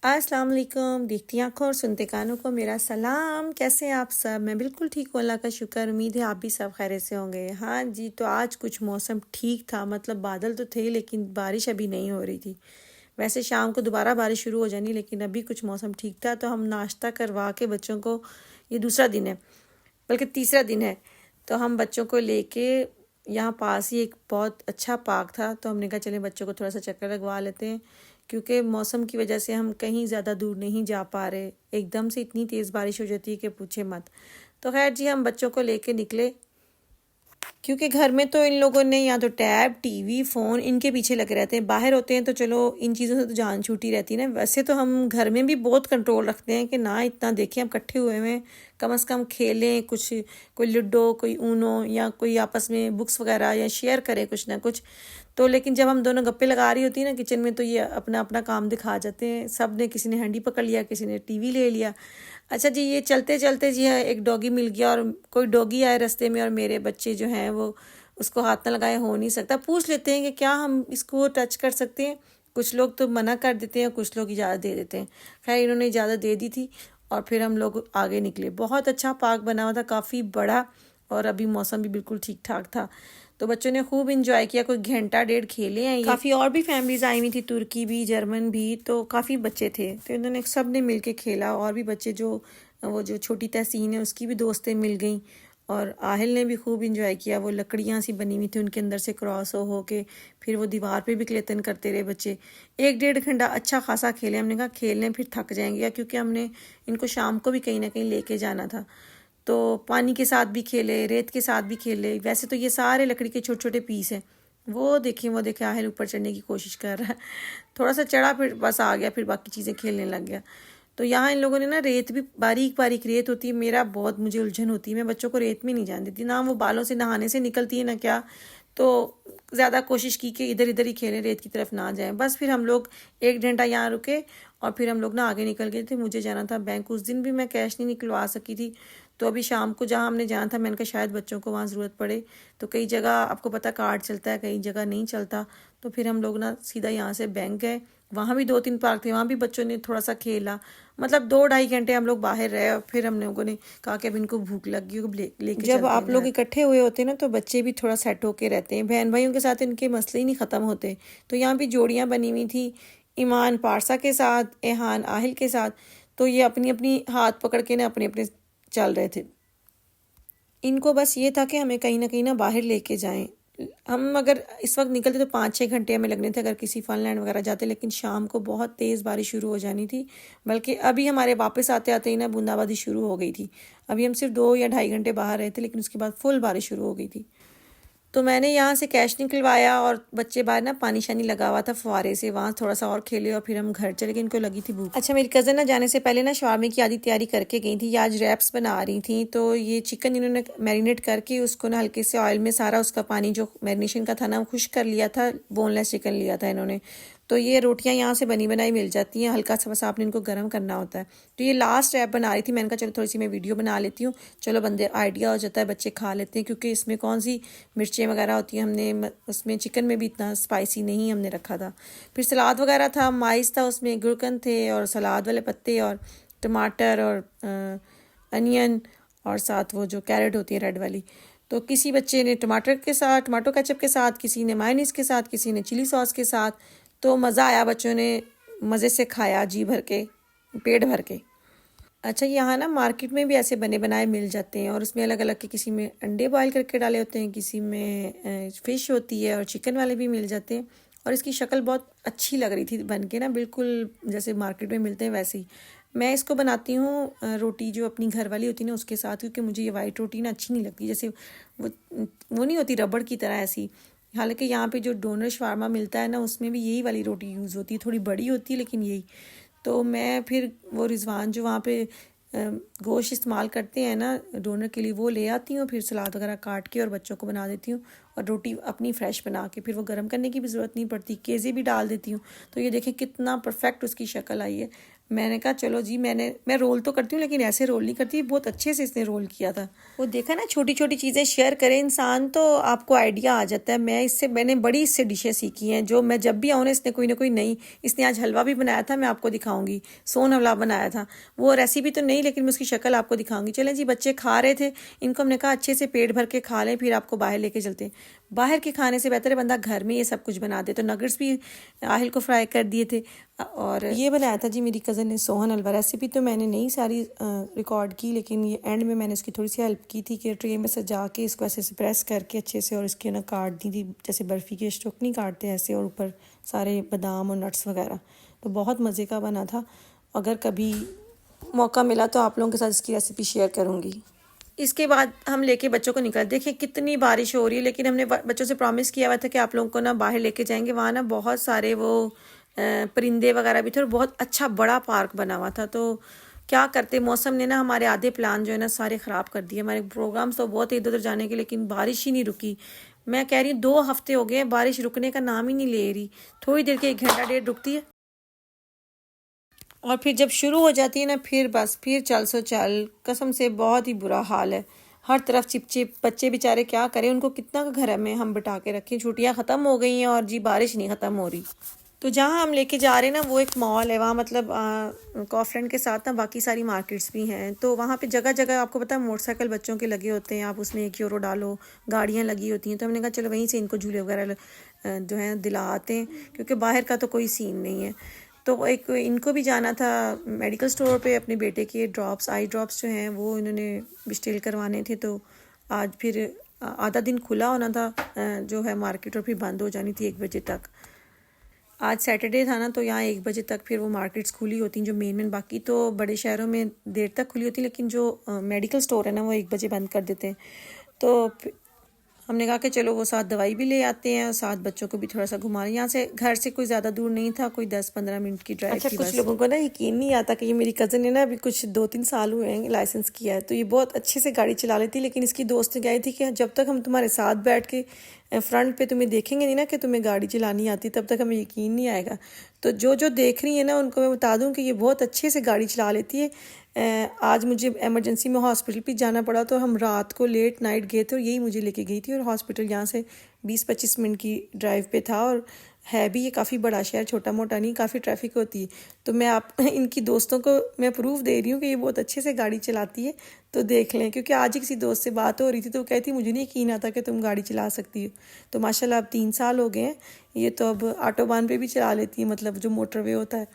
अस्सलाम वालेकुम। देखती आंखों और सुनते कानों को मेरा सलाम। कैसे हैं आप सब? मैं बिल्कुल ठीक हूँ, अल्लाह का शुक्र। उम्मीद है आप भी सब खैरियत से होंगे। हाँ जी, तो आज कुछ मौसम ठीक था, मतलब बादल तो थे लेकिन बारिश अभी नहीं हो रही थी। वैसे शाम को दोबारा बारिश शुरू हो जानी, लेकिन अभी कुछ मौसम ठीक था। तो हम नाश्ता करवा के बच्चों को, ये दूसरा दिन है बल्कि तीसरा दिन है, तो हम बच्चों को लेके यहाँ पास ही एक बहुत अच्छा पार्क था, तो हमने कहा चलें बच्चों को थोड़ा सा चक्कर लगवा लेते हैं, क्योंकि मौसम की वजह से हम कहीं ज़्यादा दूर नहीं जा पा रहे। एकदम से इतनी तेज़ बारिश हो जाती है कि पूछे मत। तो खैर जी, हम बच्चों को लेके निकले, क्योंकि घर में तो इन लोगों ने या तो टैब, टीवी, फ़ोन इनके पीछे लगे रहते हैं। बाहर होते हैं तो चलो इन चीज़ों से तो जान छूटी रहती है ना। वैसे तो हम घर में भी बहुत कंट्रोल रखते हैं कि ना इतना देखें, हम इकट्ठे हुए हैं, कम से कम खेलें कुछ, कोई लूडो, कोई ऊनो, या कोई आपस में बुक्स वगैरह या शेयर करें कुछ ना कुछ। तो लेकिन जब हम दोनों गप्पे लगा रही होती है ना किचन में, तो ये अपना अपना काम दिखा जाते हैं। सब ने, किसी ने हैंडी पकड़ लिया, किसी ने टीवी ले लिया। अच्छा जी, ये चलते चलते जी है एक डॉगी मिल गया, और कोई डॉगी आए रास्ते में, और मेरे बच्चे जो हैं वो उसको हाथ ना लगाए हो नहीं सकता। पूछ लेते हैं कि क्या हम इसको टच कर सकते हैं। कुछ लोग तो मना कर देते हैं, कुछ लोग इजाज़त दे देते हैं। खैर इन्होंने इजाज़त दे दी थी, और फिर हम लोग आगे निकले। बहुत अच्छा पार्क बना हुआ था, काफ़ी बड़ा, और अभी मौसम भी बिल्कुल ठीक ठाक था। तो बच्चों ने खूब इंजॉय किया, कोई घंटा डेढ़ खेले हैं। काफ़ी और भी फैमिलीज आई हुई थी, तुर्की भी, जर्मन भी, तो काफ़ी बच्चे थे। तो इन्होंने सब ने मिल के खेला, और भी बच्चे जो वो जो छोटी तहसीन है उसकी भी दोस्तें मिल गई, और आहिल ने भी खूब इंजॉय किया। वो लकड़ियाँ सी बनी हुई थी, उनके अंदर से क्रॉस हो के फिर वो दीवार पे भी क्लेतन करते रहे बच्चे। एक डेढ़ घंटा अच्छा खासा खेले। हमने कहा खेलने फिर थक जाएंगे, क्योंकि हमने इनको शाम को भी कहीं ना कहीं लेके जाना था। तो पानी के साथ भी खेले, रेत के साथ भी खेले। वैसे तो ये सारे लकड़ी के छोटे छोटे पीस हैं। वो देखें आहिल ऊपर चढ़ने की कोशिश कर रहा है। थोड़ा सा चढ़ा, फिर बस आ गया, फिर बाकी चीज़ें खेलने लग गया। तो यहाँ इन लोगों ने ना, रेत भी बारीक बारीक रेत होती है, मेरा बहुत मुझे उलझन होती है। मैं बच्चों को रेत में नहीं जान देती, ना वो बालों से नहाने से निकलती है ना क्या। तो ज़्यादा कोशिश की कि इधर इधर ही खेलें, रेत की तरफ ना जाएं। बस फिर हम लोग एक घंटा यहाँ रुके, और फिर हम लोग ना आगे निकल गए थे। मुझे जाना था बैंक। उस दिन भी मैं कैश नहीं निकलवा सकी थी, तो अभी शाम को जहाँ हमने जाना था, मैंने कहा शायद बच्चों को वहाँ ज़रूरत पड़े। तो कई जगह आपको पता कार्ड चलता है, कई जगह नहीं चलता। तो फिर हम लोग ना सीधा यहाँ से बैंक गए। वहाँ भी 2-3 पार्क थे, वहाँ भी बच्चों ने थोड़ा सा खेला। मतलब 2-2.5 घंटे हम लोग बाहर रहे, और फिर हम लोगों ने कहा कि अब इनको भूख लग गई, लेके जब आप लोग इकट्ठे हुए होते हैं ना, तो बच्चे भी थोड़ा सेट होके रहते हैं। बहन भाइयों के साथ इनके मसले ही नहीं ख़त्म होते। तो यहाँ भी जोड़ियाँ बनी हुई थी, ईमान पारसा के साथ, एहान आहिल के साथ। तो ये अपनी अपनी हाथ पकड़ के ना अपने अपने चल रहे थे। इनको बस ये था कि हमें कहीं ना बाहर लेके जाएं। हम अगर इस वक्त निकलते तो 5-6 घंटे हमें लगने थे अगर किसी फन लैंड वगैरह जाते, लेकिन शाम को बहुत तेज़ बारिश शुरू हो जानी थी। बल्कि अभी हमारे वापस आते आते ही ना बूंदाबांदी शुरू हो गई थी। अभी हम सिर्फ 2 या ढाई घंटे बाहर रहे थे, लेकिन उसके बाद फुल बारिश शुरू हो गई थी। तो मैंने यहाँ से कैश निकलवाया, और बच्चे बाहर ना पानी शानी लगा हुआ था फुवारे से, वहाँ थोड़ा सा और खेले, और फिर हम घर चले गए। इनको लगी थी भूख। अच्छा, मेरी कज़न ना जाने से पहले ना शामी की आधी तैयारी करके गई थी। ये आज रैप्स बना रही थी। तो ये चिकन इन्होंने मैरिनेट करके उसको ना हल्के से ऑयल में सारा उसका पानी जो मैरिनेशन का था ना खुश्क कर लिया था। बोनलेस चिकन लिया था इन्होंने। तो ये रोटियां यहाँ से बनी बनाई मिल जाती हैं, हल्का सा बस आपने इनको गर्म करना होता है। तो ये लास्ट रैप बना रही थी। मैंने कहा चलो थोड़ी सी मैं वीडियो बना लेती हूँ, चलो बंदे आइडिया हो जाता है, बच्चे खा लेते हैं, क्योंकि इसमें कौन सी मिर्चें वगैरह होती हैं। हमने उसमें चिकन में भी इतना स्पाइसी नहीं हमने रखा था। फिर सलाद वगैरह था, माइस था, उसमें गुलकंद थे, और सलाद वाले पत्ते, और टमाटर, और अनियन, और साथ वो जो कैरेट होती है रेड वाली। तो किसी बच्चे ने टमाटर के साथ, टमाटो केचप के साथ, किसी ने मायोनीज के साथ, किसी ने चिली सॉस के साथ। तो मज़ा आया, बच्चों ने मज़े से खाया, जी भर के, पेट भर के। अच्छा, यहाँ ना मार्केट में भी ऐसे बने बनाए मिल जाते हैं, और उसमें अलग अलग के, किसी में अंडे बॉयल करके डाले होते हैं, किसी में फ़िश होती है, और चिकन वाले भी मिल जाते हैं। और इसकी शक्ल बहुत अच्छी लग रही थी बन के ना, बिल्कुल जैसे मार्केट में मिलते हैं वैसे ही। मैं इसको बनाती हूँ रोटी जो अपनी घर वाली होती है ना उसके साथ, क्योंकि मुझे ये वाइट रोटी ना अच्छी नहीं लगती, जैसे वो नहीं होती रबड़ की तरह ऐसी। हालांकि यहाँ पे जो डोनर शवारमा मिलता है ना, उसमें भी यही वाली रोटी यूज़ होती है, थोड़ी बड़ी होती है लेकिन यही। तो मैं फिर वो रिजवान जो वहाँ पे गोश्त इस्तेमाल करते हैं ना डोनर के लिए, वो ले आती हूँ, फिर सलाद वगैरह काट के और बच्चों को बना देती हूँ। और रोटी अपनी फ्रेश बना के, फिर वो गर्म करने की भी ज़रूरत नहीं पड़ती, केज़े भी डाल देती हूँ। तो ये देखें कितना परफेक्ट उसकी शक्ल आई है। मैंने कहा चलो जी, मैं रोल तो करती हूँ लेकिन ऐसे रोल नहीं करती। बहुत अच्छे से इसने रोल किया था। वो देखा ना, छोटी छोटी चीज़ें शेयर करे इंसान तो आपको आइडिया आ जाता है। मैंने बड़ी इससे डिशें सीखी हैं जो मैं जब भी आऊँ ना, इसने कोई ना कोई नई। इसने आज हलवा भी बनाया था, मैं आपको दिखाऊंगी। सोन हलवा बनाया था, वो रेसिपी तो नहीं लेकिन मैं उसकी शक्ल आपको दिखाऊंगी। चलें जी, बच्चे खा रहे थे, इनको हमने कहा अच्छे से पेट भर के खा लें, फिर आपको बाहर लेके चलते हैं। बाहर के खाने से बेहतर है बंदा घर में ये सब कुछ बना दे। तो नगेट्स भी आहिल को फ्राई कर दिए थे और ये बनाया था जी मेरी कज़न ने सोहन हलवा। रेसिपी तो मैंने नहीं सारी रिकॉर्ड की, लेकिन ये एंड में मैंने इसकी थोड़ी सी हेल्प की थी कि ट्रे में सजा के इसको ऐसे से प्रेस करके अच्छे से और इसके ना काट दी थी, जैसे बर्फ़ी के स्टोक नहीं काटते ऐसे, और ऊपर सारे बादाम और नट्स वगैरह। तो बहुत मज़े का बना था। अगर कभी मौका मिला तो आप लोगों के साथ इसकी रेसिपी शेयर करूँगी। इसके बाद हम लेके बच्चों को निकल। देखिए कितनी बारिश हो रही है, लेकिन हमने बच्चों से प्रॉमिस किया हुआ था कि आप लोगों को ना बाहर लेके जाएंगे। वहाँ ना बहुत सारे वो परिंदे वगैरह भी थे और बहुत अच्छा बड़ा पार्क बना हुआ था। तो क्या करते, मौसम ने ना हमारे आधे प्लान जो है ना सारे ख़राब कर दिए। हमारे प्रोग्राम्स तो बहुत इधर उधर जाने के, लेकिन बारिश ही नहीं रुकी। मैं कह रही हूँ 2 हफ्ते हो गए बारिश रुकने का नाम ही नहीं ले रही। थोड़ी देर के 1 घंटा 1.5 रुकती है और फिर जब शुरू हो जाती है ना, फिर बस फिर चल सो चल। कसम से बहुत ही बुरा हाल है, हर तरफ चिपचिप। बच्चे बेचारे क्या करें, उनको कितना का घर में हम बिठा के रखें। छुट्टियां ख़त्म हो गई हैं और जी बारिश नहीं ख़त्म हो रही। तो जहाँ हम लेके जा रहे हैं ना वो एक मॉल है, वहाँ मतलब कॉफ्रेंड के साथ ना बाकी सारी मार्केट्स भी हैं। तो वहाँ पे जगह जगह आपको पता है मोटरसाइकिल बच्चों के लगे होते हैं, आप उसमें 1 यूरो डालो, गाड़ियाँ लगी होती हैं। तो हमने कहा चलो वहीं से इनको झूले वगैरह जो हैं दिला आते हैं, क्योंकि बाहर का तो कोई सीन नहीं है। तो एक इनको भी जाना था मेडिकल स्टोर पे, अपने बेटे के ड्रॉप्स, आई ड्रॉप्स जो हैं वो इन्होंने बिस्टेल करवाने थे। तो आज फिर आधा दिन खुला होना था जो है मार्केट, और फिर बंद हो जानी थी 1 बजे तक। आज सैटरडे था ना, तो यहाँ 1 बजे तक फिर वो मार्केट्स खुली होती हैं जो मेन। बाकी तो बड़े शहरों में देर तक खुली होती, लेकिन जो मेडिकल स्टोर है ना वो 1 बजे बंद कर देते हैं। तो हमने कहा कि चलो वो साथ दवाई भी ले आते हैं और साथ बच्चों को भी थोड़ा सा घुमा। यहाँ से घर से कोई ज़्यादा दूर नहीं था, कोई 10-15 मिनट की ड्राइव थी। कुछ लोगों को ना यकीन नहीं आता कि ये मेरी कज़न ने ना अभी कुछ 2-3 साल हुए हैं लाइसेंस किया है, तो ये बहुत अच्छे से गाड़ी चला लेती। लेकिन इसकी दोस्त कही थी कि जब तक हम तुम्हारे साथ बैठ के फ्रंट पे तुम्हें देखेंगे नहीं ना कि तुम्हें गाड़ी चलानी आती, तब तक हमें यकीन नहीं आएगा। तो जो देख रही है ना उनको मैं बता दूं कि ये बहुत अच्छे से गाड़ी चला लेती है। आज मुझे इमरजेंसी में हॉस्पिटल भी जाना पड़ा, तो हम रात को लेट नाइट गए थे और यही मुझे लेके गई थी। और हॉस्पिटल यहाँ से 20-25 मिनट की ड्राइव पे था, और है भी ये काफ़ी बड़ा शहर, छोटा मोटा नहीं, काफ़ी ट्रैफिक होती है। तो मैं इनकी दोस्तों को मैं प्रूफ दे रही हूँ कि ये बहुत अच्छे से गाड़ी चलाती है। तो देख लें, क्योंकि आज ही किसी दोस्त से बात हो रही थी तो वो कहती मुझे नहीं यकीन आता कि तुम गाड़ी चला सकती हो। तो माशाल्लाह अब 3 साल हो गए हैं ये, तो अब ऑटोबान पे भी चला लेती है, मतलब जो मोटरवे होता है।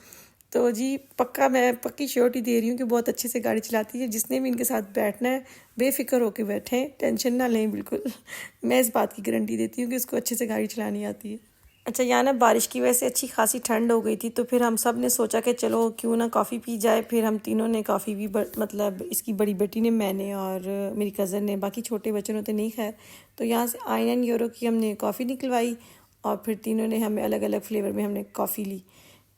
तो जी मैं पक्की श्योरिटी दे रही हूँ कि बहुत अच्छे से गाड़ी चलाती है। जिसने भी इनके साथ बैठना है बेफिक्र होकर बैठें, टेंशन ना लें बिल्कुल। मैं इस बात की गारंटी देती हूँ कि उसको अच्छे से गाड़ी चलानी आती है। अच्छा, यहाँ ना बारिश की वजह से अच्छी खासी ठंड हो गई थी, तो फिर हम सब ने सोचा कि चलो क्यों ना कॉफ़ी पी जाए। फिर हम तीनों ने कॉफ़ी भी मतलब इसकी बड़ी बेटी ने, मैंने और मेरी कज़न ने, बाकी छोटे बच्चों ने तो नहीं खैर। तो यहाँ से 9 यूरो की हमने कॉफ़ी निकलवाई और फिर तीनों ने हमें अलग अलग फ्लेवर में हमने कॉफ़ी ली।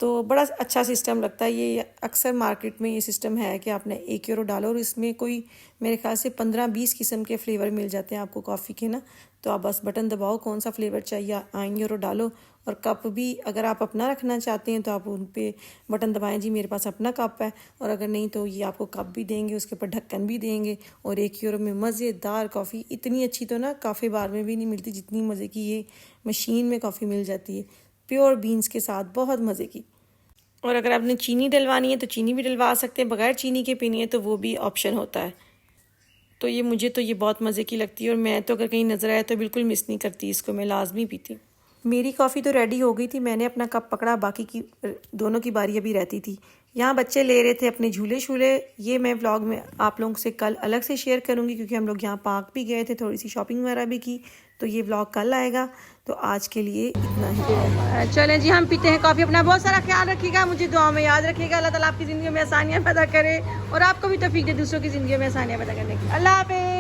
तो बड़ा अच्छा सिस्टम लगता है ये। अक्सर मार्केट में ये सिस्टम है कि आपने 1 यूरो डालो और इसमें कोई मेरे ख्याल से 15-20 किस्म के फ्लेवर मिल जाते हैं आपको कॉफ़ी के ना। तो आप बस बटन दबाओ कौन सा फ्लेवर चाहिए, 1 यूरो डालो। और कप भी अगर आप अपना रखना चाहते हैं तो आप उन पे बटन दबाएं, जी मेरे पास अपना कप है। और अगर नहीं तो ये आपको कप भी देंगे, उसके ऊपर ढक्कन भी देंगे। और 1 यूरो में मज़ेदार कॉफ़ी, इतनी अच्छी तो ना काफ़ी बार में भी नहीं मिलती जितनी मज़े की ये मशीन में कॉफ़ी मिल जाती है, प्योर बीन्स के साथ, बहुत मज़े की। और अगर आपने चीनी डलवानी है तो चीनी भी डलवा सकते हैं, बगैर चीनी के पीनी है तो वो भी ऑप्शन होता है। तो ये मुझे तो ये बहुत मज़े की लगती है और मैं तो अगर कहीं नज़र आया तो बिल्कुल मिस नहीं करती इसको, मैं लाजमी पीती हूँ। मेरी कॉफ़ी तो रेडी हो गई थी, मैंने अपना कप पकड़ा, बाकी की दोनों की बारी अभी रहती थी। यहाँ बच्चे ले रहे थे अपने झूले शूले। ये मैं व्लॉग में आप लोगों से कल अलग से शेयर करूँगी, क्योंकि हम लोग यहाँ पार्क भी गए थे, थोड़ी सी शॉपिंग वगैरह भी की। तो ये व्लॉग कल आएगा। तो आज के लिए इतना ही। चलें जी, हम पीते हैं कॉफ़ी। अपना बहुत सारा ख्याल रखिएगा, मुझे दुआ में याद रखिएगा। अल्लाह ताला आपकी ज़िंदगी में आसानियाँ पैदा करे और आपको भी तौफीक दे दूसरों की ज़िंदगी में आसानियाँ पैदा करने की। अल्लाह हाफ़िज़।